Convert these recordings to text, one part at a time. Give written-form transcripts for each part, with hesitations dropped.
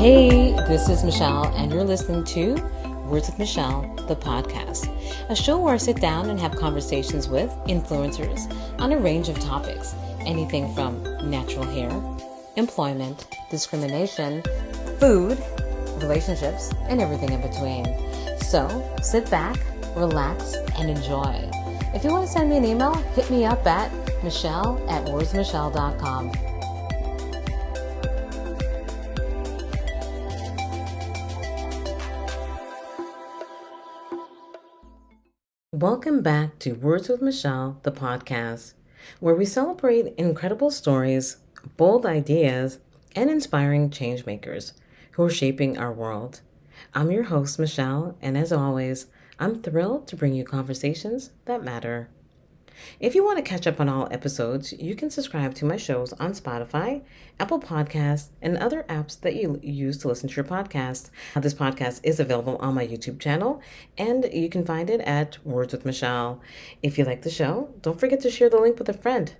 Hey, this is Michelle, and you're listening to Words with Michelle, the podcast, a show where I sit down and have conversations with influencers on a range of topics, anything from natural hair, employment, discrimination, food, relationships, and everything in between. So sit back, relax, and enjoy. If you want to send me an email, hit me up at michelle@wordsmichelle.com. Welcome back to Words with Michelle, the podcast, where we celebrate incredible stories, bold ideas, and inspiring changemakers who are shaping our world. I'm your host, Michelle, and as always, I'm thrilled to bring you conversations that matter. If you want to catch up on all episodes, you can subscribe to my shows on Spotify, Apple Podcasts, and other apps that you use to listen to your podcast. This podcast is available on my YouTube channel, and you can find it at Words with Michelle. If you like the show, don't forget to share the link with a friend.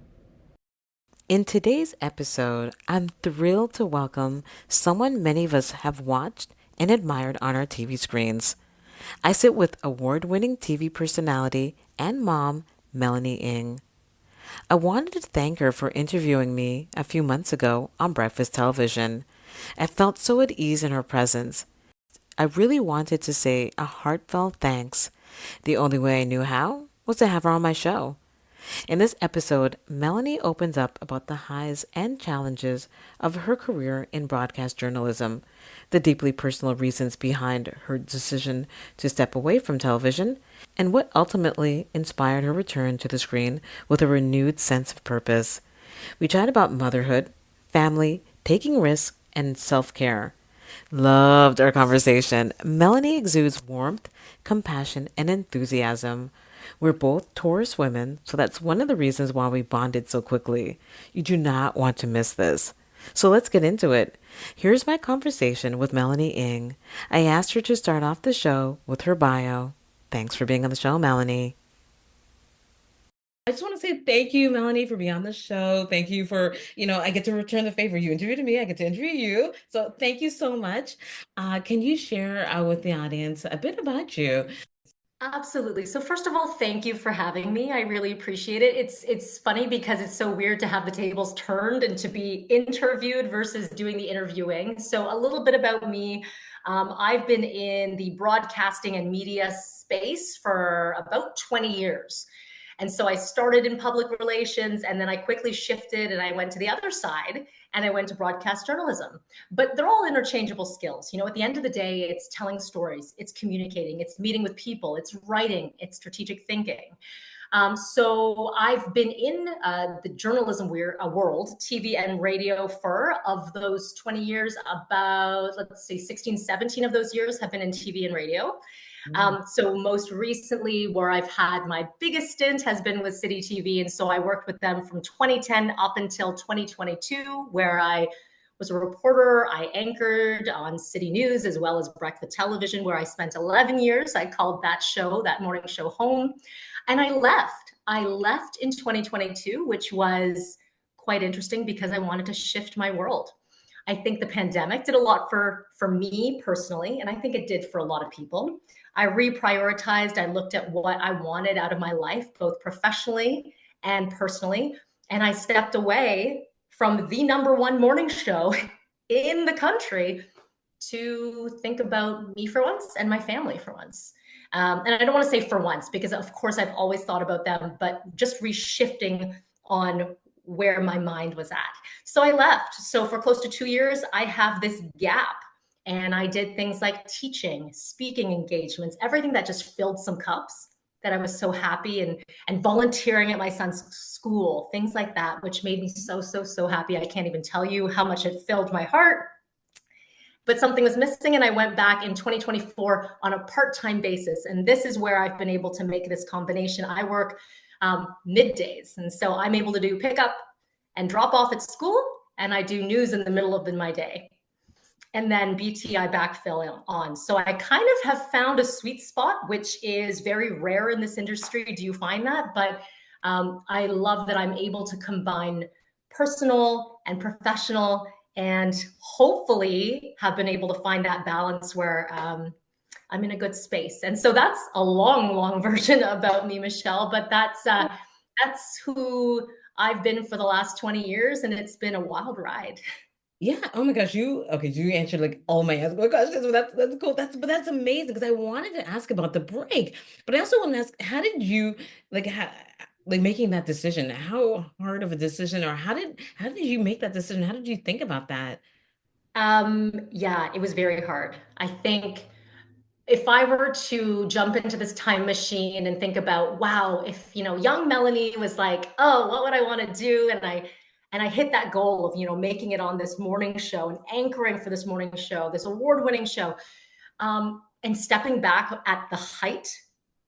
In today's episode, I'm thrilled to welcome someone many of us have watched and admired on our TV screens. I sit with award-winning TV personality and mom, Melanie Ng. I wanted to thank her for interviewing me a few months ago on breakfast television. I felt so at ease in her presence. I really wanted to say a heartfelt thanks. The only way I knew how was to have her on my show. In this episode, Melanie opens up about the highs and challenges of her career in broadcast journalism, the deeply personal reasons behind her decision to step away from television, and what ultimately inspired her return to the screen with a renewed sense of purpose. We chat about motherhood, family, taking risks, and self-care. Loved our conversation. Melanie exudes warmth, compassion, and enthusiasm. We're both Taurus women, so that's one of the reasons why we bonded so quickly. You do not want to miss this. So let's get into it. Here's my conversation with Melanie Ng. I asked her to start off the show with her bio. Thanks for being on the show, Melanie. I just want to say thank you, Melanie, for being on the show. Thank you for, I get to return the favor. You interviewed me, I get to interview you. So thank you so much. Can you share with the audience a bit about you? Absolutely. So first of all, thank you for having me. I really appreciate it. It's funny because it's so weird to have the tables turned and to be interviewed versus doing the interviewing. So a little bit about me. I've been in the broadcasting and media space for about 20 years. And so I started in public relations and then I quickly shifted and I went to the other side and I went to broadcast journalism. But they're all interchangeable skills. At the end of the day, it's telling stories, it's communicating, it's meeting with people, it's writing, it's strategic thinking. So I've been in the journalism world, TV and radio for, of those 20 years, about, let's say 16, 17 of those years have been in TV and radio. So most recently where I've had my biggest stint has been with City TV. And so I worked with them from 2010 up until 2022, where I was a reporter. I anchored on City News as well as Breakfast Television, where I spent 11 years. I called that show, that morning show, home. And I left. I left in 2022, which was quite interesting because I wanted to shift my world. I think the pandemic did a lot for me personally, and I think it did for a lot of people. I reprioritized. I looked at what I wanted out of my life, both professionally and personally. And I stepped away from the number one morning show in the country to think about me for once and my family for once. And I don't want to say for once, because of course I've always thought about them, but just reshifting on where my mind was at. So I left. So for close to 2 years, I have this gap. And I did things like teaching, speaking engagements, everything that just filled some cups that I was so happy, and volunteering at my son's school, things like that, which made me so, so, so happy. I can't even tell you how much it filled my heart. But something was missing, and I went back in 2024 on a part-time basis. And this is where I've been able to make this combination. I work middays, and so I'm able to do pickup and drop off at school, and I do news in the middle of my day. And then BT I backfill on. So I kind of have found a sweet spot, which is very rare in this industry. Do you find that? But I love that I'm able to combine personal and professional and hopefully have been able to find that balance where I'm in a good space. And so that's a long, long version about me, Michelle, but that's who I've been for the last 20 years, and it's been a wild ride. Yeah. Oh my gosh. You okay? You answered like all my Oh my gosh. That's cool. That's amazing because I wanted to ask about the break, but I also want to ask, how did you like like making that decision? How hard of a decision, or how did you make that decision? How did you think about that? Yeah, it was very hard. I think if I were to jump into this time machine and think about, wow, if young Melanie was like, oh, what would I want to do? And I hit that goal of making it on this morning show and anchoring for this morning show, this award-winning show, and stepping back at the height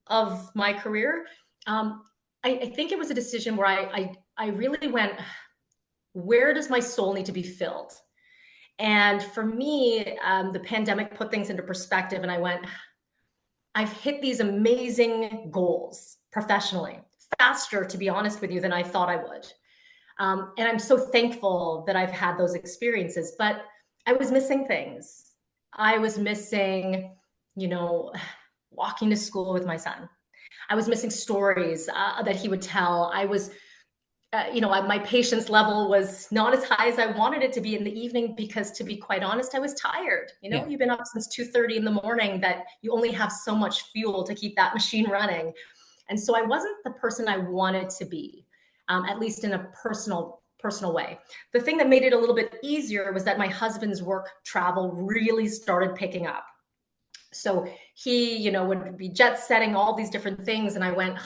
of my career. Um, I think it was a decision where I really went, where does my soul need to be filled? And for me, the pandemic put things into perspective, and I went, I've hit these amazing goals professionally faster, to be honest with you, than I thought I would. And I'm so thankful that I've had those experiences, but I was missing things. I was missing, you know, walking to school with my son. I was missing stories that he would tell. I was my patience level was not as high as I wanted it to be in the evening because, to be quite honest, I was tired. Yeah. You've been up since 2:30 in the morning, that you only have so much fuel to keep that machine running. And so I wasn't the person I wanted to be, at least in a personal way. The thing that made it a little bit easier was that my husband's work travel really started picking up. So he, would be jet setting all these different things. And I went,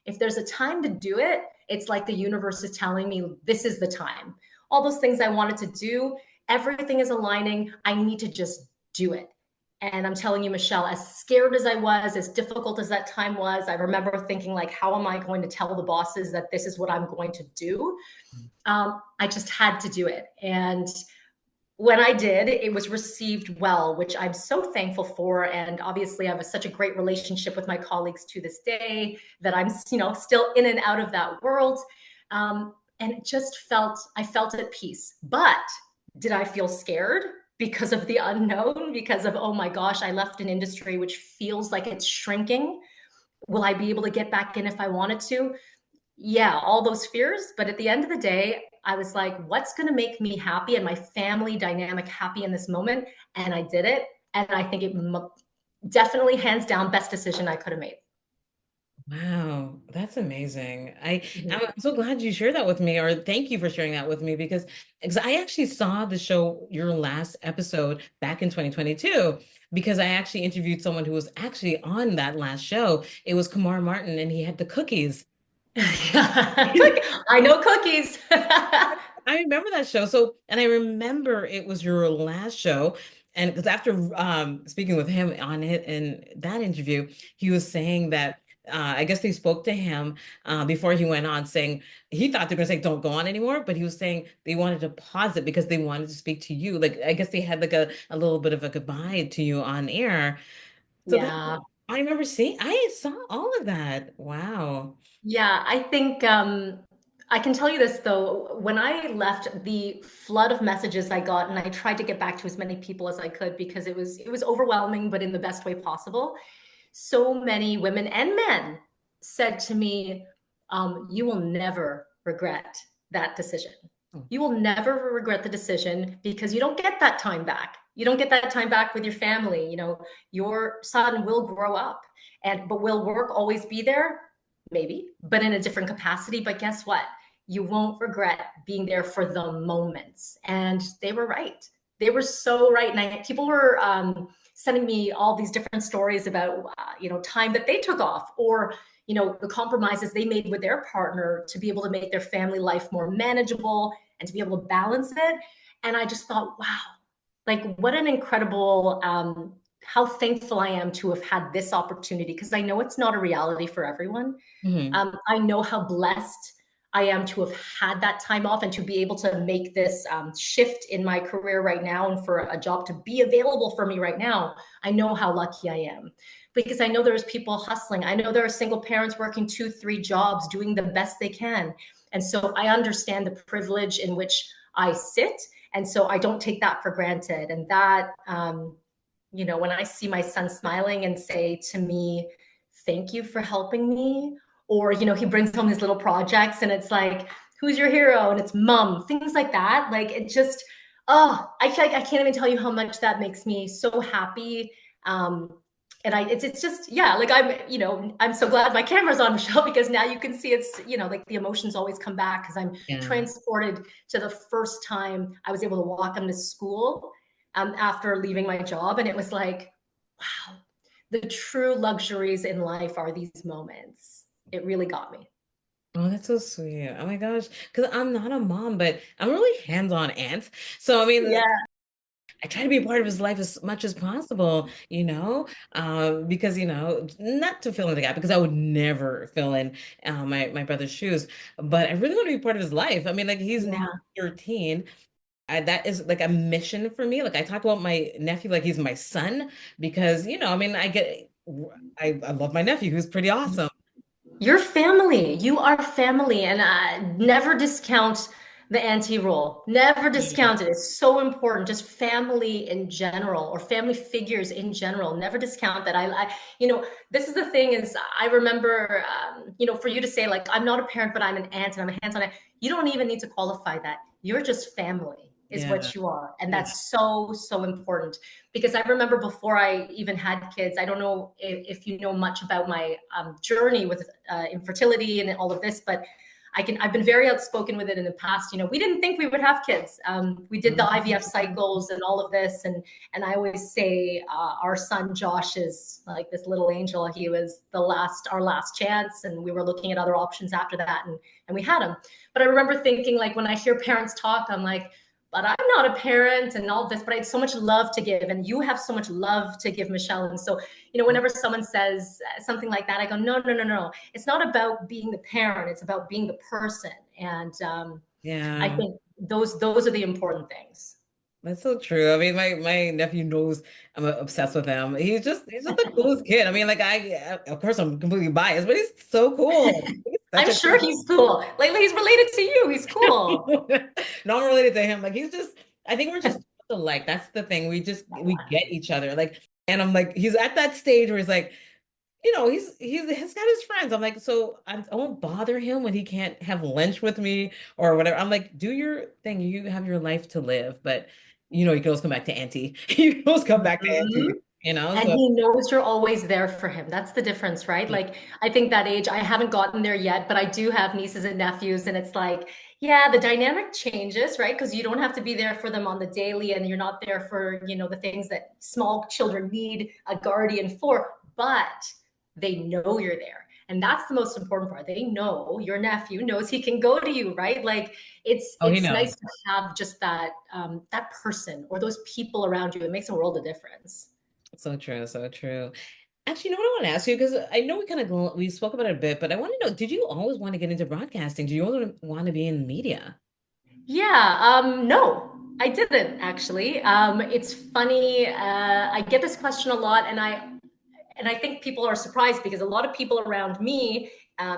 if there's a time to do it, it's like the universe is telling me this is the time. All those things I wanted to do, everything is aligning. I need to just do it. And I'm telling you, Michelle, as scared as I was, as difficult as that time was, I remember thinking, like, how am I going to tell the bosses that this is what I'm going to do? I just had to do it. And when I did, it was received well, which I'm so thankful for. And obviously, I have such a great relationship with my colleagues to this day that I'm, still in and out of that world. And it just I felt at peace. But did I feel scared because of the unknown? Because of, oh my gosh, I left an industry which feels like it's shrinking. Will I be able to get back in if I wanted to? Yeah, all those fears. But at the end of the day, I was like, what's going to make me happy and my family dynamic happy in this moment? And I did it. And I think it definitely, hands down, best decision I could have made. Wow, that's amazing. I Mhm. I'm so glad you shared that with me, or thank you for sharing that with me because I actually saw the show, your last episode back in 2022, because I actually interviewed someone who was actually on that last show. It was Kamar Martin, and he had the cookies. I know cookies. I remember that show. So, and I remember it was your last show. And because after speaking with him on it in that interview, he was saying that I guess they spoke to him before he went on, saying he thought they were going to say don't go on anymore, but he was saying they wanted to pause it because they wanted to speak to you. Like I guess they had like a little bit of a goodbye to you on air. So that Yeah. I remember seeing, I saw all of that. Wow. Yeah, I think I can tell you this though. When I left, the flood of messages I got, and I tried to get back to as many people as I could because it was overwhelming, but in the best way possible. So many women and men said to me, "You will never regret that decision. Oh, You will never regret the decision because you don't get that time back. You don't get that time back with your family. Your son will grow up, and but will work always be there? Maybe, but in a different capacity. But guess what? You won't regret being there for the moments." And they were right. They were so right. And people were sending me all these different stories about, time that they took off, or, the compromises they made with their partner to be able to make their family life more manageable and to be able to balance it. And I just thought, wow, like what an incredible, how thankful I am to have had this opportunity, because I know it's not a reality for everyone. mhm. I know how blessed I am to have had that time off and to be able to make this shift in my career right now, and for a job to be available for me right now. I know how lucky I am, because I know there's people hustling. I know there are single parents working 2, 3 jobs, doing the best they can. And so I understand the privilege in which I sit, And so I don't take that for granted. And that, when I see my son smiling and say to me, thank you for helping me, or, he brings home his little projects and it's like, who's your hero? And it's mom, things like that. Like it just, oh, I can't even tell you how much that makes me so happy. And it's just, yeah, like I'm so glad my camera's on, Michelle, because now you can see it's, like the emotions always come back because I'm Yeah. transported to the first time I was able to walk him to school after leaving my job. And it was like, wow, the true luxuries in life are these moments. It really got me. Oh, that's so sweet. Oh my gosh. Because I'm not a mom, but I'm a really hands-on aunt. So, I mean, Yeah. I try to be a part of his life as much as possible, because, not to fill in the gap, because I would never fill in my brother's shoes, but I really want to be part of his life. I mean, like, he's now Yeah. 13. That is like a mission for me. Like, I talk about my nephew like he's my son because, I mean, I love my nephew who's pretty awesome. You're family. You are family. And never discount the auntie role. Never discount it. It's so important. Just family in general or family figures in general. Never discount that. This is the thing is I remember, for you to say like, I'm not a parent, but I'm an aunt and I'm a hands-on aunt. You don't even need to qualify that. You're just family is Yeah. what you are. And Yeah. that's so, so important because I remember before I even had kids, I don't know if you know much about my journey with infertility and all of this, but I've been very outspoken with it in the past. We didn't think we would have kids. We did the IVF cycles and all of this. And I always say our son, Josh, is like this little angel. He was our last chance. And we were looking at other options after that. And we had him. But I remember thinking like, when I hear parents talk, I'm like, but I'm not a parent and all this, but I had so much love to give. And you have so much love to give, Michelle. And so, whenever someone says something like that, I go, no, no, no, no. It's not about being the parent. It's about being the person. And I Yeah. think those are the important things. That's so true. I mean, my nephew knows I'm obsessed with him. He's just the coolest kid. I mean, like of course I'm completely biased, but he's so cool. He's such I'm a sure cool. he's cool. Like he's related to you. He's cool. No, I'm related to him. Like I think we're just alike. That's the thing. We get each other. Like, and I'm like, he's at that stage where he's like, he's got his friends. I'm like, so I won't bother him when he can't have lunch with me or whatever. I'm like, do your thing. You have your life to live, but you can always come back to Auntie. You can always come back to Mhm. Auntie. And So he knows you're always there for him. That's the difference, right? yeah, Like, I think that age, I haven't gotten there yet, but I do have nieces and nephews. And it's like, yeah, the dynamic changes, right? Because you don't have to be there for them on the daily and you're not there for, the things that small children need a guardian for, but they know you're there. And that's the most important part. They know your nephew knows he can go to you, right? Like it's oh, he it's knows. nice to have just that person or those people around you. It makes a world of difference. So true, so true. Actually, you know what I want to ask you because I know we spoke about it a bit, but I want to know, did you always want to get into broadcasting? Do you always want to be in media? Yeah, no, I didn't actually. It's funny. I get this question a lot, and I think people are surprised because a lot of people around me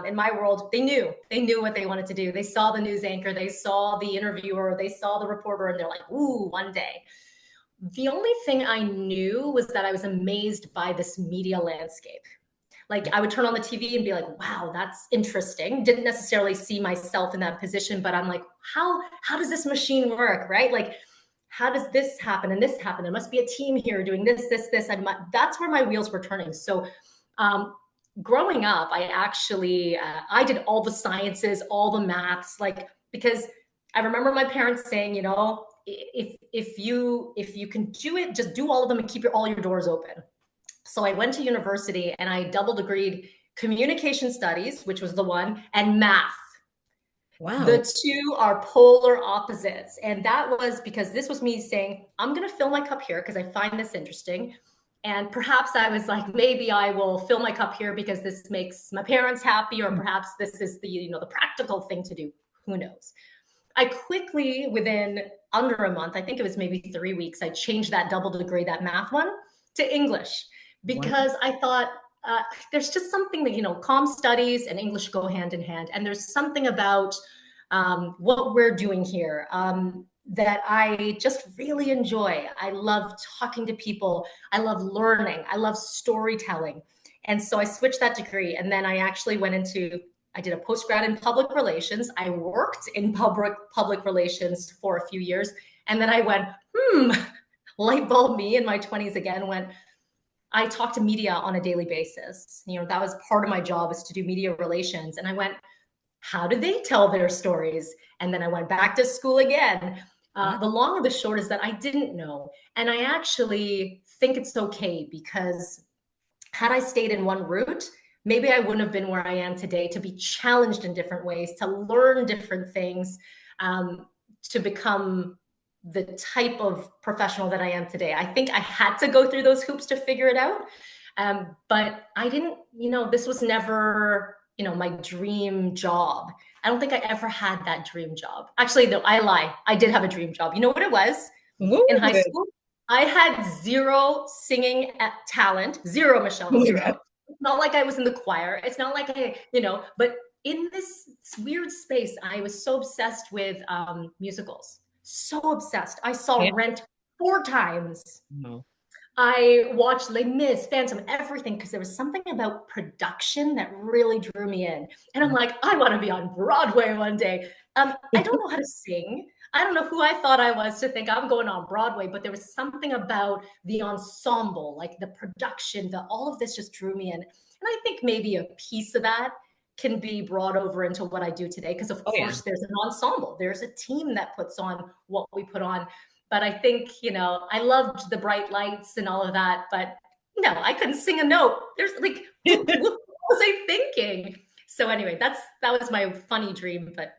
in my world, they knew what they wanted to do. They saw the news anchor, they saw the interviewer, they saw the reporter, and they're like, "Ooh, one day." The only thing I knew was that I was amazed by this media landscape. Like I would turn on the TV and be like, wow, that's interesting. Didn't necessarily see myself in that position, but I'm like, how does this machine work? Right? Like, how does this happen and this happen? There must be a team here doing this. That's where my wheels were turning. So growing up, I actually I did all the sciences, all the maths, like because I remember my parents saying, if you can do it, just do all of them and keep all your doors open. So I went to university and I double degreed communication studies, which was the one, and math. Wow. The two are polar opposites. And that was because this was me saying, I'm going to fill my cup here because I find this interesting. And perhaps I was like, maybe I will fill my cup here because this makes my parents happy, or perhaps this is the practical thing to do. Who knows? I quickly, within under a month, I think it was maybe 3 weeks, I changed that double degree, that math one, to English Wow. because I thought there's just something that, comm studies and English go hand in hand. And there's something about what we're doing here. that I just really enjoy. I love talking to people. I love learning. I love storytelling. And so I switched that degree. And then I actually I did a postgrad in public relations. I worked in public relations for a few years. And then I went, light bulb me in my 20s again, went, I talk to media on a daily basis. That was part of my job, is to do media relations. And I went, how do they tell their stories? And then I went back to school again. Wow. The long and the short is that I didn't know. And I actually think it's okay, because had I stayed in one route, maybe I wouldn't have been where I am today, to be challenged in different ways, to learn different things, to become the type of professional that I am today. I think I had to go through those hoops to figure it out. But I didn't, this was never, my dream job. I don't think I ever had that dream job. Actually, no, I lie. I did have a dream job. You know what it was? What In was high it? school, I had zero singing talent, zero, Oh Michelle, my God. zero. It's not like I was in the choir. It's not like but in this weird space, I was so obsessed with musicals. So obsessed. I saw Yeah. Rent 4 times. No. I watched Les Mis, Phantom, everything, because there was something about production that really drew me in. And I'm like, I want to be on Broadway one day. I don't know how to sing. I don't know who I thought I was to think I'm going on Broadway, but there was something about the ensemble, like the production, all of this just drew me in. And I think maybe a piece of that can be brought over into what I do today, because of Oh yeah. course there's an ensemble, there's a team that puts on what we put on. But I think, I loved the bright lights and all of that, but no, I couldn't sing a note. There's like, what was I thinking? So anyway, that was my funny dream, but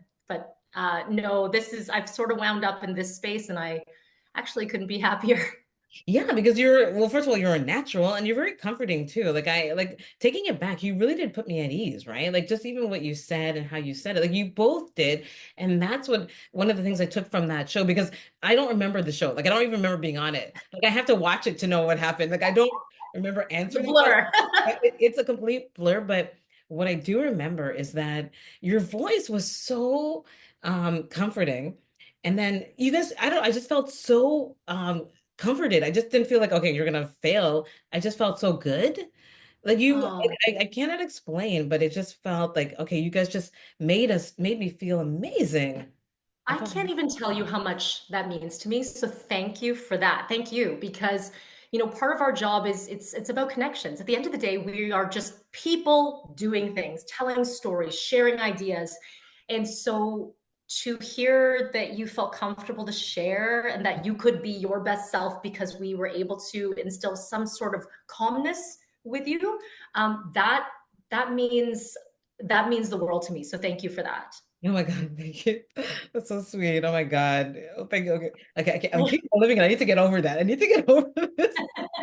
no, I've sort of wound up in this space, and I actually couldn't be happier. Yeah, because you're, well, first of all, you're a natural and you're very comforting too. Like I like taking it back, you really did put me at ease, right? Like just even what you said and how you said it, like you both did. And that's what one of the things I took from that show, because I don't remember the show. Like I don't even remember being on it. Like I have to watch it to know what happened. Like I don't remember It's a answering the question. blur. It's a complete blur, but what I do remember is that your voice was so comforting. And then you guys, I just felt so comforted. I just didn't feel like, okay, you're gonna fail. I just felt so good. Like Oh, I cannot explain, but it just felt like, okay, you guys just made me feel amazing. I I felt, can't even tell you how much that means to me. So thank you for that. Thank you, because part of our job is it's about connections. At the end of the day, we are just people doing things, telling stories, sharing ideas. And so to hear that you felt comfortable to share, and that you could be your best self because we were able to instill some sort of calmness with you, that that means the world to me. So thank you for that. oh my God, thank you. That's so sweet. Oh my God. Oh, thank you. Okay. Okay, I'm keep living it. I need to get over that. I need to get over this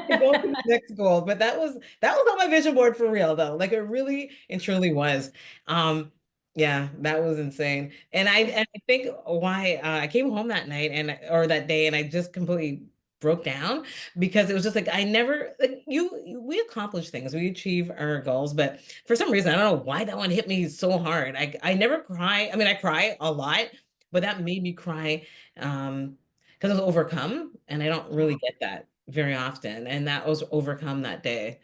to go to the next goal. But that was on my vision board for real though. Like it really and truly was. Um, yeah, that was insane. And I think why I came home that night or that day and I just completely broke down because it was just like I never like we accomplish things, we achieve our goals, but for some reason, I don't know why that one hit me so hard. I never cry. I mean, I cry a lot, but that made me cry because I was overcome, and I don't really get that very often. And that was overcome that day.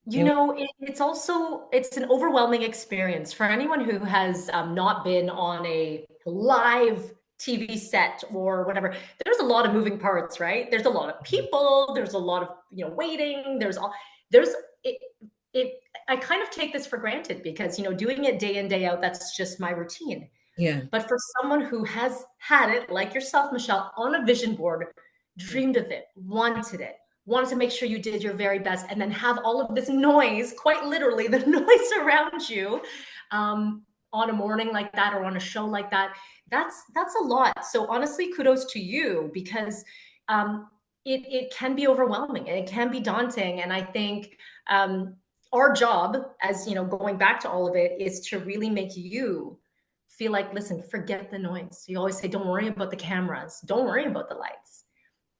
It was, It's an overwhelming experience for anyone who has not been on a live TV set or whatever. There's a lot of moving parts, right? There's a lot of people. There's a lot of waiting. There's it. It. I kind of take this for granted because doing it day in day out. That's just my routine. yeah. But for someone who has had it, like yourself, Michelle, on a vision board, dreamed of it, wanted to make sure you did your very best, and then have all of this noise, quite literally, the noise around you, on a morning like that or on a show like that, that's a lot. So honestly, kudos to you, because it can be overwhelming and it can be daunting. And I think our job, as going back to all of it, is to really make you feel like, listen, forget the noise. You always say, don't worry about the cameras, don't worry about the lights.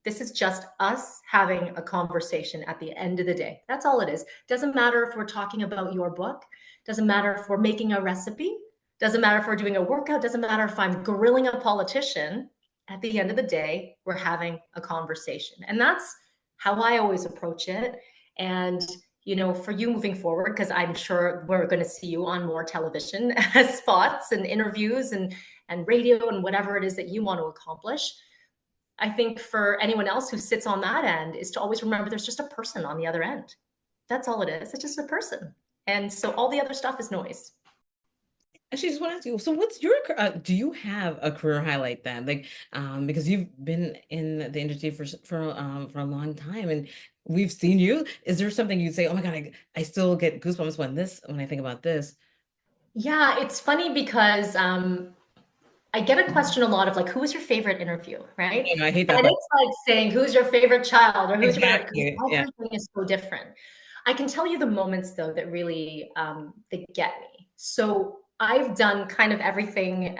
This is just us having a conversation at the end of the day. That's all it is. Doesn't matter if we're talking about your book, doesn't matter if we're making a recipe, doesn't matter if we're doing a workout, doesn't matter if I'm grilling a politician. at the end of the day, we're having a conversation. And that's how I always approach it. And, for you moving forward, because I'm sure we're going to see you on more television spots and interviews and radio and whatever it is that you want to accomplish. I think for anyone else who sits on that end is to always remember there's just a person on the other end. That's all it is. It's just a person. And so all the other stuff is noise. Actually, just want to ask you, so what's your, do you have a career highlight then? Like, because you've been in the industry for a long time and we've seen you. Is there something you'd say, oh my God, I still get goosebumps when I think about this? Yeah, it's funny because I get a question a lot of like, who was your favorite interview, right? I know, I hate that And question. it's like saying, who's your favorite child or who's your favorite, because Exactly. Yeah. everything is so different. I can tell you the moments though that really that get me. So I've done kind of everything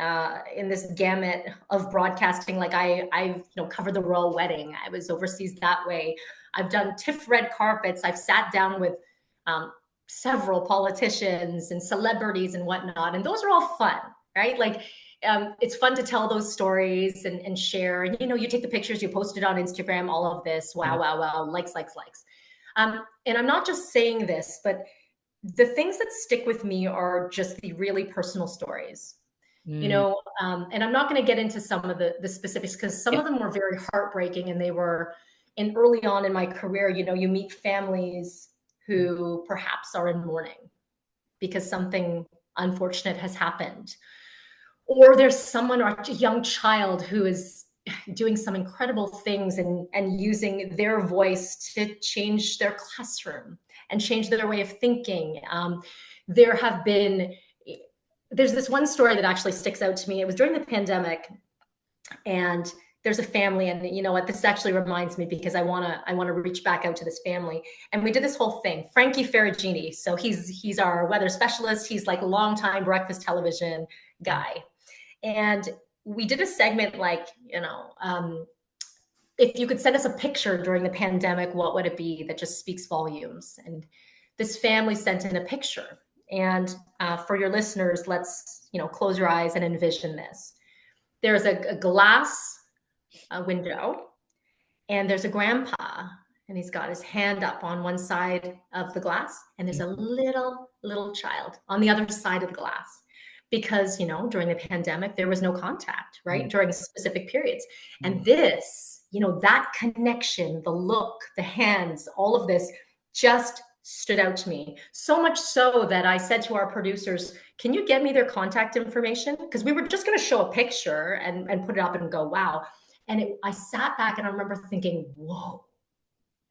in this gamut of broadcasting. Like I've covered the royal wedding. I was overseas that way. I've done TIFF red carpets. I've sat down with um, several politicians and celebrities and whatnot, and those are all fun, right? Like it's fun to tell those stories and share. And you take the pictures, you post it on Instagram, all of this. Wow, Yeah. wow, wow, likes, likes, likes. And I'm not just saying this, but the things that stick with me are just the really personal stories. Mm, And I'm not going to get into some of the specifics because some yeah. of them were very heartbreaking, and they were in early on in my career. You meet families who perhaps are in mourning because something unfortunate has happened, or there's someone or a young child who is doing some incredible things and using their voice to change their classroom and change their way of thinking. There have been there's this one story that actually sticks out to me. It was during the pandemic, and there's a family, and you know what, this actually reminds me because I want to reach back out to this family. And we did this whole thing. Frankie Ferragini, so he's our weather specialist. He's like a longtime breakfast television guy, and we did a segment like, if you could send us a picture during the pandemic, what would it be that just speaks volumes? And this family sent in a picture. And for your listeners, let's close your eyes and envision this. There's a glass window, and there's a grandpa, and he's got his hand up on one side of the glass, and there's a little child on the other side of the glass, because during the pandemic there was no contact, right, Mm, during specific periods. And mm. this, that connection, the look, the hands, all of this just stood out to me, so much so that I said to our producers, can you get me their contact information, because we were just going to show a picture and put it up and go, wow. And I sat back and I remember thinking, whoa,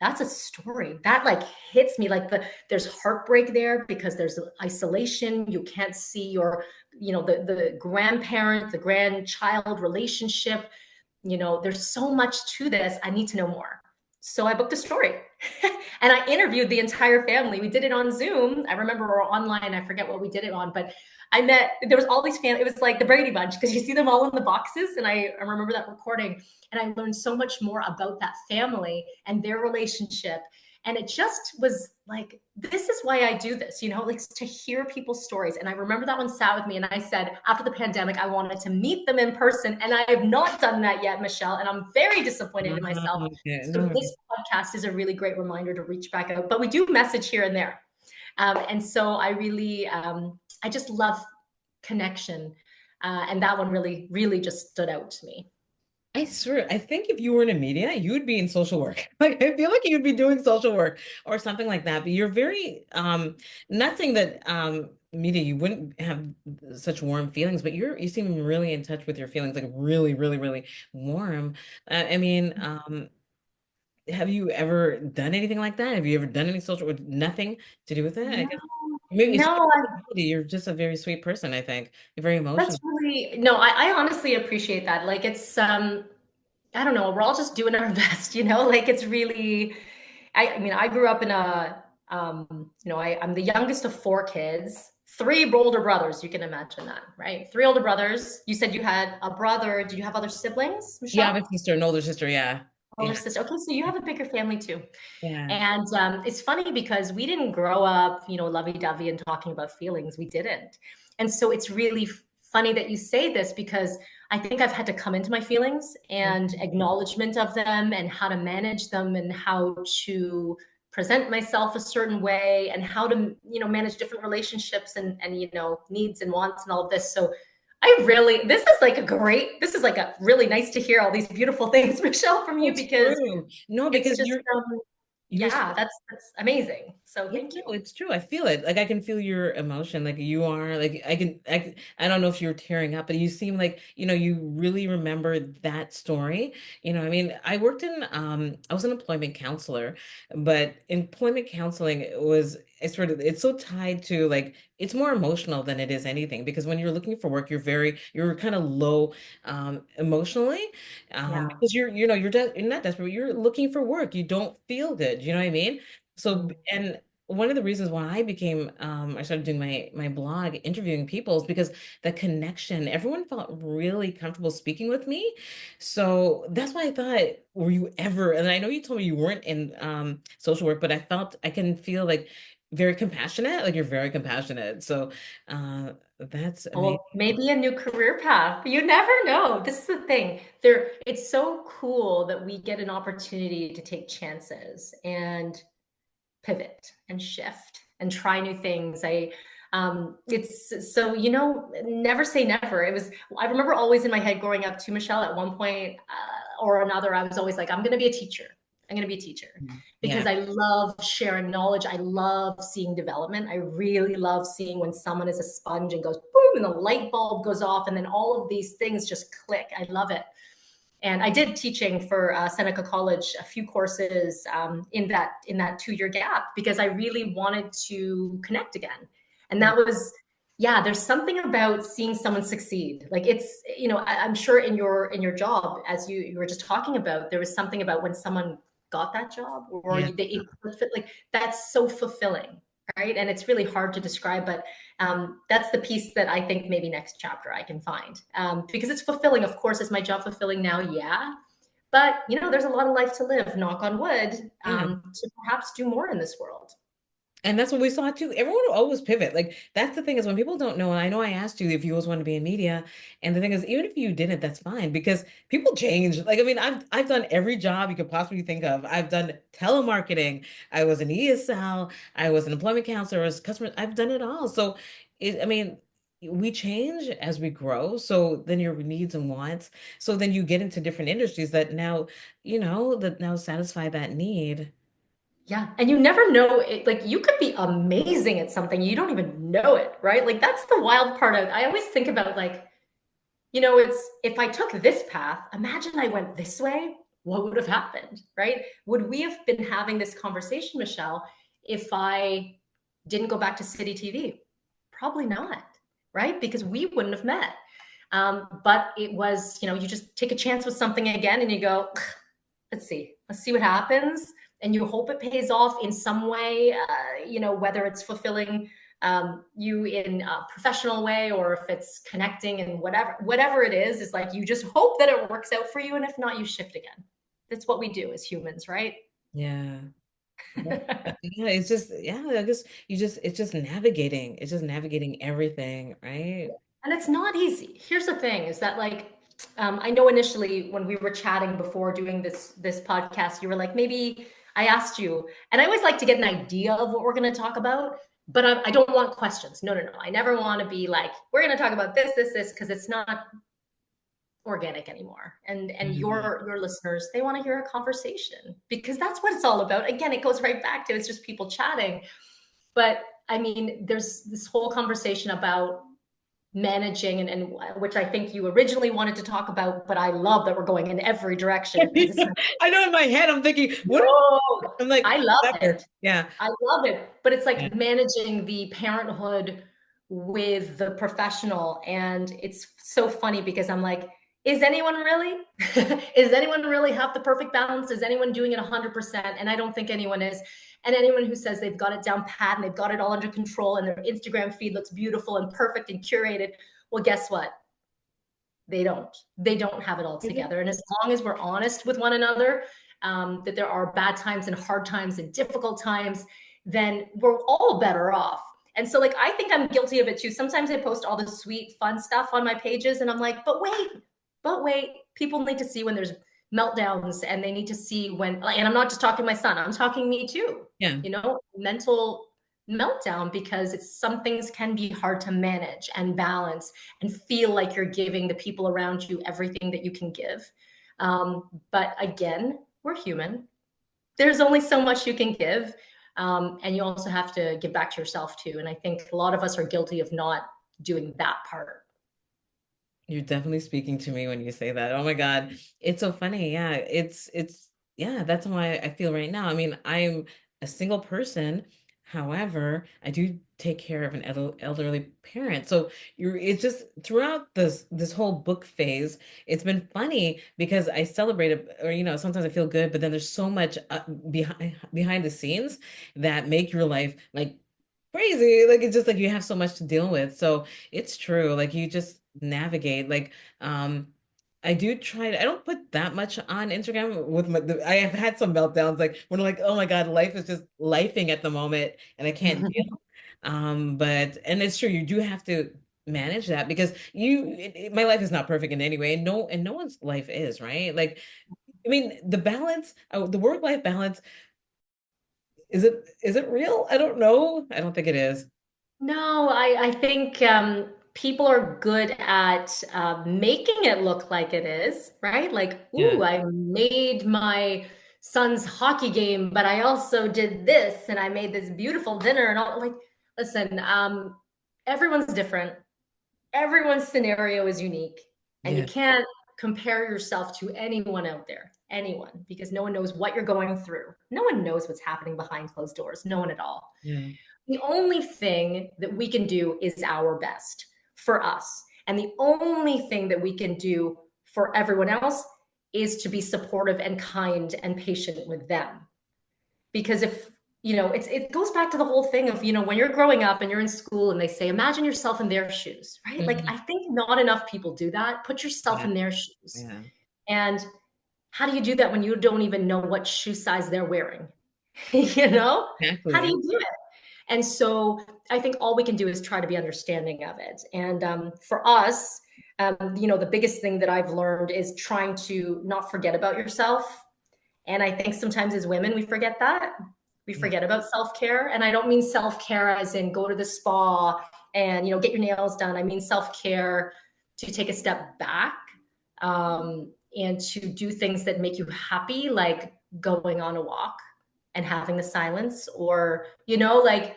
that's a story that like hits me. Like there's heartbreak there because there's isolation. You can't see your, the grandparent, the grandchild relationship. There's so much to this. I need to know more. So I booked a story and I interviewed the entire family. We did it on Zoom. I remember, or online. I forget what we did it on, but there was all these family. It was like the Brady Bunch because you see them all in the boxes. And I remember that recording, and I learned so much more about that family and their relationship. And it just was like, this is why I do this, like to hear people's stories. And I remember that one sat with me, and I said, after the pandemic, I wanted to meet them in person. And I have not done that yet, Michelle. And I'm very disappointed in myself. Okay. So No. this podcast is a really great reminder to reach back out, but we do message here and there. And so I really, I just love connection. And that one really, really just stood out to me. I swear, I think if you were in a media, you would be in social work. Like I feel like you'd be doing social work or something like that. But you're very not saying that media you wouldn't have such warm feelings, but you seem really in touch with your feelings, like really, really, really warm. I mean, have you ever done anything like that? Have you ever done any social with nothing to do with it? I No, guess maybe it's just no, your personality. You're just a very sweet person, I think. You're very that's emotional. really, no, I honestly appreciate that. Like it's, I don't know, we're all just doing our best, like it's really, I mean, I grew up in I'm the youngest of four kids, three older brothers. You can imagine that, right? Three older brothers. You said you had a brother. Did you have other siblings, Yeah, I have Michelle? a sister, an older sister, yeah. Older Yeah. sister. Okay, so you have a bigger family too. Yeah. And it's funny because we didn't grow up, lovey-dovey and talking about feelings. We didn't. And so it's really funny that you say this because I think I've had to come into my feelings and acknowledgement of them and how to manage them and how to present myself a certain way and how to, manage different relationships and, needs and wants and all of this. So this is like a really nice to hear all these beautiful things, Michelle, from you It's because true. No, it's because just, you're yeah, that's amazing. So yeah, thank you. no, it's true. I feel it. Like I can feel your emotion. Like you are like I don't know if you're tearing up, but you seem like, you really remember that story. I mean, I was an employment counselor, but employment counseling it's so tied to like it's more emotional than it is anything because when you're looking for work, you're kind of low emotionally Yeah. because you're not desperate, you're looking for work. You don't feel good, you know what I mean? So, Mm. and one of the reasons why I started doing my blog, interviewing people, is because the connection, everyone felt really comfortable speaking with me. So that's why I thought, were you ever, and I know you told me you weren't in social work, but I can feel like very compassionate, like you're very compassionate. So that's amazing. Well, maybe a new career path. You never know. This is the thing. It's so cool that we get an opportunity to take chances and pivot and shift and try new things. It's so, never say never. I remember always in my head growing up too, Michelle, at one point or another, I was always like, I'm going to be a teacher. I'm going to be a teacher Yeah. because I love sharing knowledge. I love seeing development. I really love seeing when someone is a sponge and goes boom, and the light bulb goes off, and then all of these things just click. I love it. And I did teaching for Seneca College, a few courses in that 2 year gap because I really wanted to connect again. And that was, yeah. There's something about seeing someone succeed. Like I'm sure in your job, as you were just talking about, there was something about when someone got that job or Yeah. they like that's so fulfilling, right? And it's really hard to describe, but that's the piece that I think maybe next chapter I can find because it's fulfilling. Of course, is my job fulfilling now? Yeah, but there's a lot of life to live. Knock on wood, Yeah. to perhaps do more in this world. And that's what we saw too. Everyone will always pivot. Like that's the thing is when people don't know, and I know I asked you if you always want to be in media, and the thing is, even if you didn't, that's fine because people change. Like I mean, I've done every job you could possibly think of. I've done telemarketing. I was an ESL. I was an employment counselor. I was customer. I've done it all. So, I mean, we change as we grow. So then your needs and wants. So then you get into different industries that now satisfy that need. Yeah, and you never know it, like you could be amazing at something, you don't even know it, right? Like that's the wild part of I always think about like, it's if I took this path, imagine I went this way, what would have happened, right? Would we have been having this conversation, Michelle, if I didn't go back to City TV? Probably not, right? Because we wouldn't have met. But it was, you just take a chance with something again and you go, let's see what happens. And you hope it pays off in some way, whether it's fulfilling you in a professional way or if it's connecting and whatever it is like you just hope that it works out for you. And if not, you shift again. That's what we do as humans, right? Yeah. Yeah, it's just yeah, I guess it's just navigating everything, right? And it's not easy. Here's the thing is that like I know initially when we were chatting before doing this podcast, you were like, maybe I asked you, and I always like to get an idea of what we're going to talk about, but I don't want questions. No, no, no. I never want to be like, we're going to talk about this, because it's not organic anymore. And Mhm. your listeners, they want to hear a conversation because that's what it's all about. Again, it goes right back to it's just people chatting. But I mean, there's this whole conversation about managing and which I think you originally wanted to talk about, but I love that we're going in every direction because it's I know in my head I'm thinking, what no, I'm like, I love clever. it. Yeah. I love it. But it's Yeah. like managing the parenthood with the professional. And it's so funny because I'm like, is anyone really? Is anyone really have the perfect balance? Is anyone doing it 100%? And I don't think anyone is. And anyone who says they've got it down pat and they've got it all under control and their Instagram feed looks beautiful and perfect and curated, well, guess what? They don't have it all Mhm. together. And as long as we're honest with one another, that there are bad times and hard times and difficult times, then we're all better off. And so like I think I'm guilty of it too. Sometimes I post all the sweet fun stuff on my pages and I'm like, but wait, But wait, people need to see when there's meltdowns, and they need to see when, and I'm not just talking my son, I'm talking me too, Yeah. mental meltdown, because it's some things can be hard to manage and balance and feel like you're giving the people around you everything that you can give. But again, we're human. There's only so much you can give. And you also have to give back to yourself too. And I think a lot of us are guilty of not doing that part. You're definitely speaking to me when you say that. Oh my God. It's so funny. Yeah. Yeah, that's how I feel right now. I mean, I'm a single person. However, I do take care of an elderly parent. So it's just throughout this whole book phase, it's been funny because I celebrate it, or sometimes I feel good, but then there's so much behind the scenes that make your life like crazy. Like it's just like you have so much to deal with. So it's true. Like you just navigate. Like um I do try to, I don't put that much on Instagram with I have had some meltdowns like when I'm like, oh my God, life is just lifing at the moment and I can't deal. But and it's true, you do have to manage that because my life is not perfect in any way, and no one's life is, right? Like I mean, the balance, the work-life balance, is it real? I don't know. I don't think it is. No, I think people are good at making it look like it is, right? Like, Yeah. ooh, I made my son's hockey game, but I also did this and I made this beautiful dinner and all. Like, listen, everyone's different. Everyone's scenario is unique, and you Yeah. can't compare yourself to anyone out there, anyone, because no one knows what you're going through. No one knows what's happening behind closed doors. No one at all. Yeah. The only thing that we can do is our best for us. And the only thing that we can do for everyone else is to be supportive and kind and patient with them. Because if, it goes back to the whole thing of, when you're growing up and you're in school and they say, imagine yourself in their shoes, right? Like, Mhm. I think not enough people do that. Put yourself Yeah. in their shoes. Yeah. And how do you do that when you don't even know what shoe size they're wearing? you know, how do Exactly. you do it? And so I think all we can do is try to be understanding of it. And for us, the biggest thing that I've learned is trying to not forget about yourself. And I think sometimes as women, we forget that. We Yeah. forget about self-care. And I don't mean self-care as in go to the spa and, get your nails done. I mean self-care to take a step back, and to do things that make you happy, like going on a walk and having the silence, or, like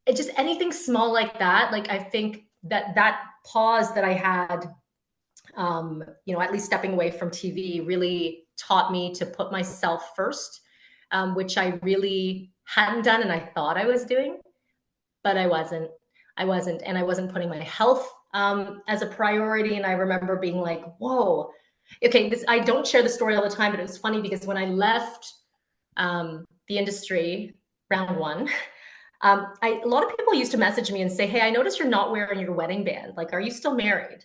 it just anything small like that. Like I think that pause that I had, at least stepping away from TV really taught me to put myself first, which I really hadn't done and I thought I was doing, but I wasn't. And I wasn't putting my health as a priority. And I remember being like, whoa, okay, I don't share the story all the time, but it was funny because when I left the industry, round one, a lot of people used to message me and say, hey, I noticed you're not wearing your wedding band. Like, are you still married?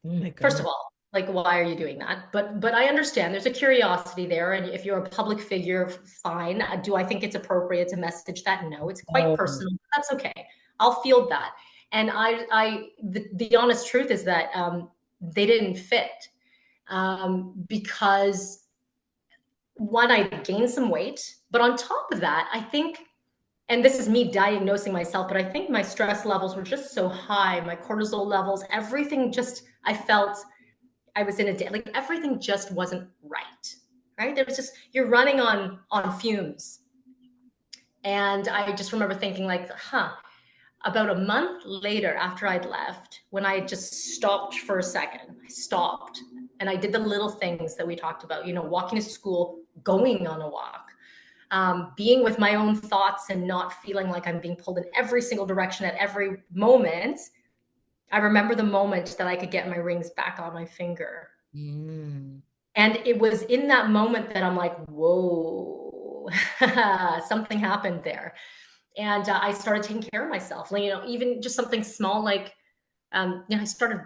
Oh my First of God. all, like, why are you doing that? But I understand there's a curiosity there, and if you're a public figure, fine. Do I think it's appropriate to message that? No, it's quite Oh. personal. That's okay. I'll field that. And the honest truth is that they didn't fit, because one, I gained some weight, but on top of that, I think, and this is me diagnosing myself, but I think my stress levels were just so high, my cortisol levels, everything just, I felt I was in like everything just wasn't right. Right? There was just, you're running on fumes. And I just remember thinking like, about a month later after I'd left, when I just stopped for a second, I stopped and I did the little things that we talked about, walking to school, going on a walk, being with my own thoughts and not feeling like I'm being pulled in every single direction at every moment. I remember the moment that I could get my rings back on my finger. Mm. And it was in that moment that I'm like, whoa, something happened there. And I started taking care of myself. Like, even just something small, like, I started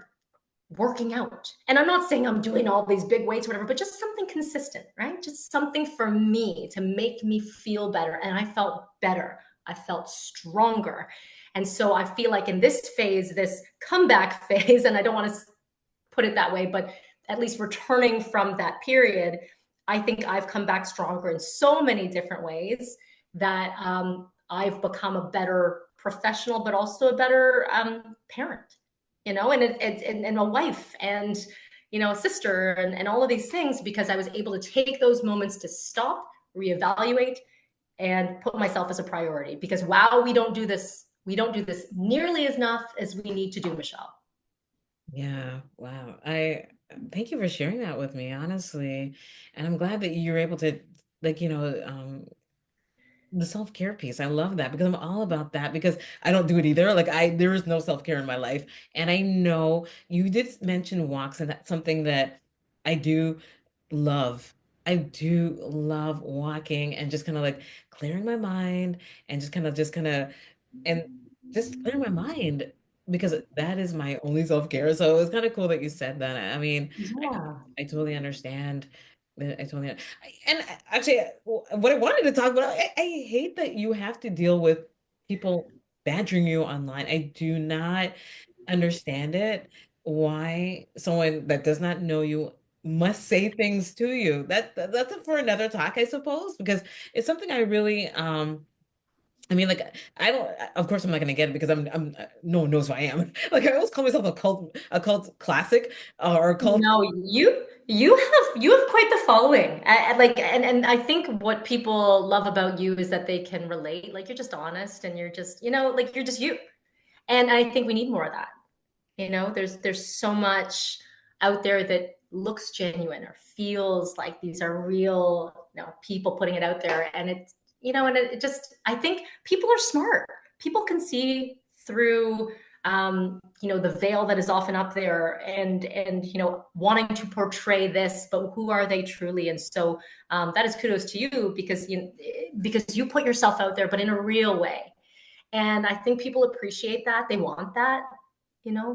working out. And I'm not saying I'm doing all these big weights or whatever, but just something consistent, right? Just something for me to make me feel better. And I felt better. I felt stronger. And so I feel like in this phase, this comeback phase, and I don't want to put it that way, but at least returning from that period, I think I've come back stronger in so many different ways that I've become a better professional, but also a better parent, and a wife, and a sister, and all of these things, because I was able to take those moments to stop, reevaluate, and put myself as a priority. Because wow, we don't do this nearly as enough as we need to do, Michelle. Yeah, wow. I thank you for sharing that with me, honestly. And I'm glad that you're able to, like, the self-care piece. I love that because I'm all about that because I don't do it either. Like there is no self-care in my life. And I know you did mention walks, and that's something that I do love. I do love walking and just kind of like clearing my mind and just kind of and just clear my mind because that is my only self-care. So it's kind of cool that you said that. I mean, Yeah. I totally understand. I totally, and actually, what I wanted to talk about, I hate that you have to deal with people badgering you online. I do not understand it. Why someone that does not know you must say things to you. That's it for another talk, I suppose, because it's something I really I mean, like, I don't. Of course, I'm not gonna get it because no one knows who I am. Like, I always call myself a cult classic, or a cult. No, you have quite the following. Like, and I think what people love about you is that they can relate. Like, you're just honest, and you're just, like, you're just you. And I think we need more of that. There's so much out there that looks genuine or feels like these are real, people putting it out there. And it just, I think people are smart. People can see through, the veil that is often up there, and wanting to portray this, but who are they truly? And so that is kudos to you, because you put yourself out there, but in a real way. And I think people appreciate that. They want that.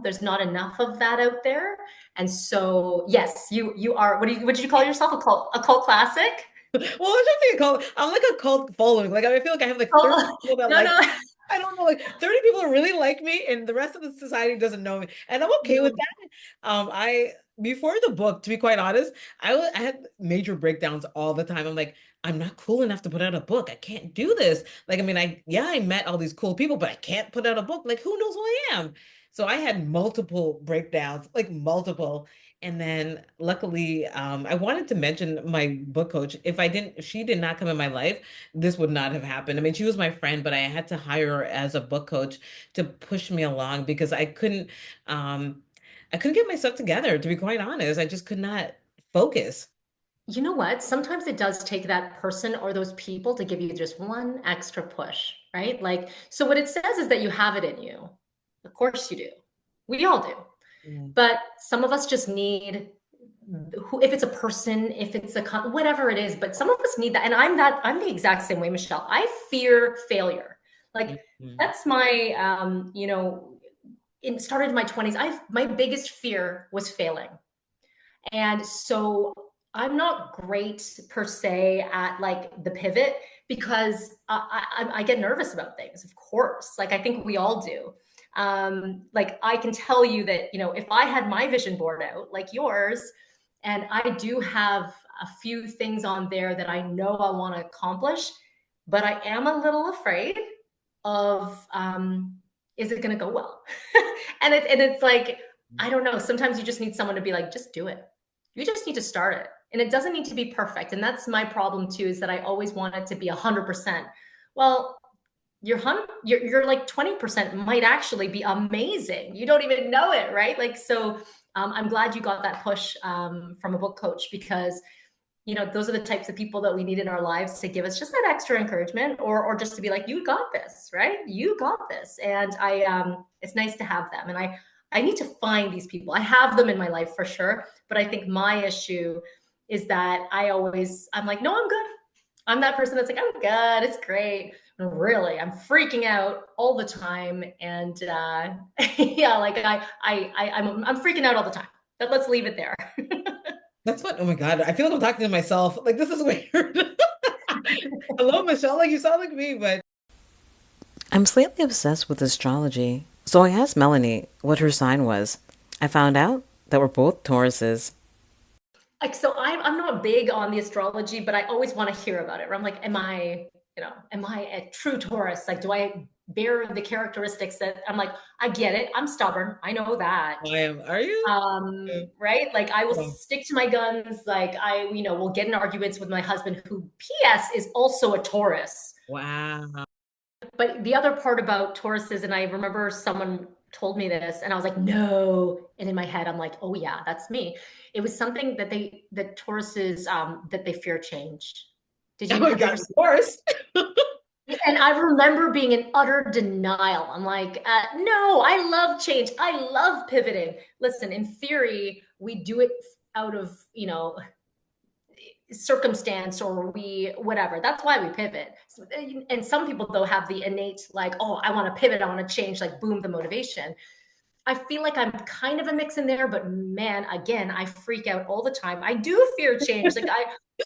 There's not enough of that out there. And so, yes, you are. What did you call yourself? A cult classic? Well, it's just a cult. I'm like a cult following. Like, I feel like I have like 30 Oh, people that no, like no. me. I don't know, like 30 people who really like me, and the rest of the society doesn't know me, and I'm okay with that. I before the book, to be quite honest, I had major breakdowns all the time. I'm like, I'm not cool enough to put out a book. I can't do this. Like, I mean, I met all these cool people, but I can't put out a book. Like, who knows who I am? So I had multiple breakdowns, like multiple. And then luckily, I wanted to mention my book coach. If she did not come in my life, this would not have happened. I mean, she was my friend, but I had to hire her as a book coach to push me along because um, I couldn't get myself together, to be quite honest. I just could not focus. You know what? Sometimes it does take that person or those people to give you just one extra push, right? Like, so what it says is that you have it in you. Of course you do. We all do. Yeah. But some of us just need, if it's a person, if it's whatever it is, but some of us need that. And I'm the exact same way, Michelle. I fear failure. Like, Mhm. that's my, it started in my 20s. My biggest fear was failing. And so I'm not great per se at like the pivot, because I get nervous about things, of course. Like, I think we all do. Like, I can tell you that, if I had my vision board out like yours, and I do have a few things on there that I know I want to accomplish, but I am a little afraid of, is it going to go well? And it's like, I don't know. Sometimes you just need someone to be like, just do it. You just need to start it. And it doesn't need to be perfect. And that's my problem too, is that I always want it to be 100%. Well, you're like 20% might actually be amazing. You don't even know it, right? Like, so I'm glad you got that push from a book coach, because those are the types of people that we need in our lives to give us just that extra encouragement, or just to be like, you got this, right? You got this. And it's nice to have them. And I need to find these people. I have them in my life for sure. But I think my issue is that I'm like, no, I'm good. I'm that person that's like, I'm good. It's great. And really, I'm freaking out all the time. And yeah, like I'm freaking out all the time. But let's leave it there. That's what, oh my God, I feel like I'm talking to myself. Like, this is weird. Hello, Michelle. Like, you sound like me, but I'm slightly obsessed with astrology, so I asked Melanie what her sign was. I found out that we're both Tauruses. like, so I'm not big on the astrology, but I always want to hear about it. Where I'm like, am I a true Taurus? Like, do I bear the characteristics that I'm like, I get it. I'm stubborn. I know that. I am. Are you? Right? Like I will Oh, stick to my guns. Like will get in arguments with my husband, who PS is also a Taurus. wow. But the other part about Tauruses, and I remember someone told me this, and I was like, no. And in my head, I'm like, oh yeah, that's me. It was something that Tauruses, that they fear change. Oh my Have you God, ever of seen? course. And I remember being in utter denial. I'm like, no, I love change. I love pivoting. Listen, in theory, we do it out of, circumstance, or we whatever. That's why we pivot. And some people though have the innate, like, oh, I want to pivot, I want to change, like boom, the motivation. I feel like I'm kind of a mix in there, but man, again, I freak out all the time. I do fear change. Like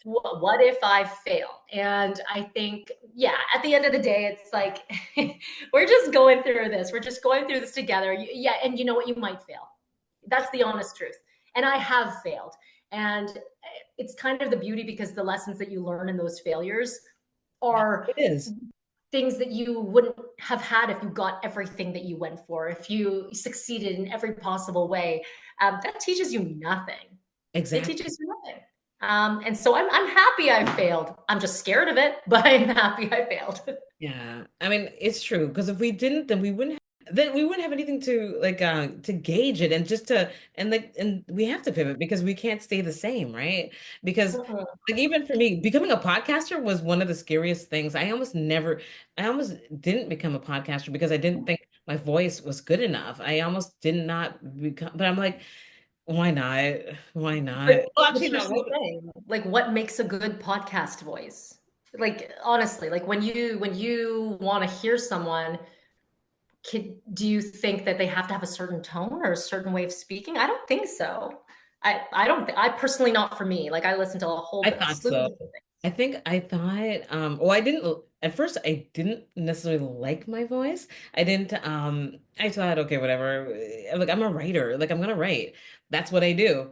what if I fail? And I think, yeah, at the end of the day, it's like, we're just going through this. We're just going through this together. Yeah. And you know what? You might fail. That's the honest truth. And I have failed. And it's kind of the beauty, because the lessons that you learn in those failures are It is. things that you wouldn't have had if you got everything that you went for, if you succeeded in every possible way. That teaches you nothing. It Exactly. teaches you nothing. And so I'm happy I failed. I'm just scared of it, but I'm happy I failed. Yeah. I mean, it's true because if we didn't, then we wouldn't have anything to gauge it and just to and we have to pivot because we can't stay the same, right? Because like even for me, becoming a podcaster was one of the scariest things. I almost didn't become a podcaster because I didn't think my voice was good enough. I almost did not become, but I'm like, why not? Why But, not? Well, but actually, here's the no. thing, like what makes a good podcast voice? Like honestly, like when you want to hear someone, do you think that they have to have a certain tone or a certain way of speaking? I don't think so. I don't. I personally, not for me. Like I listen to a whole I thought slew of so. different things. I think I thought, well, I didn't, at first, I didn't necessarily like my voice. I thought, okay, whatever. Like, I'm a writer. Like, I'm gonna write. That's what I do.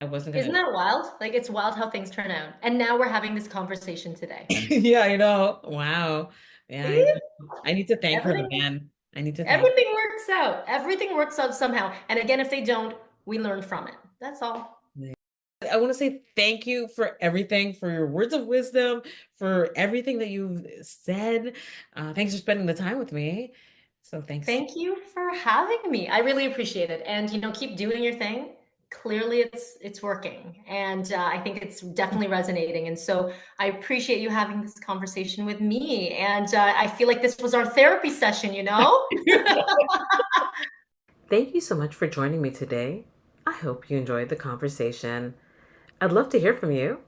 I wasn't Isn't gonna, that wild? Like it's wild how things turn out. And now we're having this conversation today. yeah, I know. Wow. Yeah, I See? know. I need to thank her Everything again. I need to thank everything works out. Everything works out somehow. And again, if they don't, we learn from it. That's all. her. I want to say thank you for everything, for your words of wisdom, for everything that you've said. Thanks for spending the time with me. So thanks. Thank you for having me. I really appreciate it. And keep doing your thing. Clearly it's working. And I think it's definitely resonating. And so I appreciate you having this conversation with me. And I feel like this was our therapy session? Thank you so much for joining me today. I hope you enjoyed the conversation. I'd love to hear from you.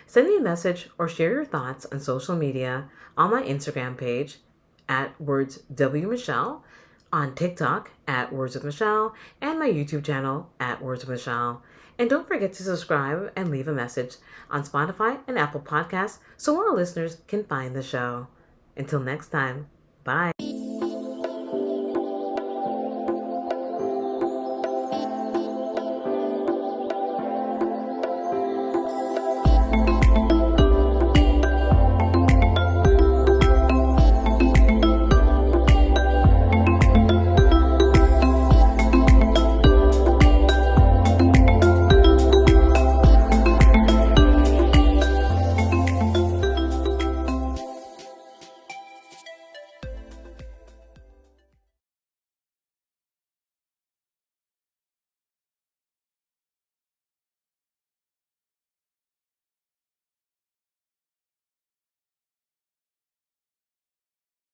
Send me a message or share your thoughts on social media on my Instagram page at WordsWMichelle, on TikTok at Words with Michelle, and my YouTube channel at Words with Michelle. And don't forget to subscribe and leave a message on Spotify and Apple Podcasts so more listeners can find the show. Until next time, bye.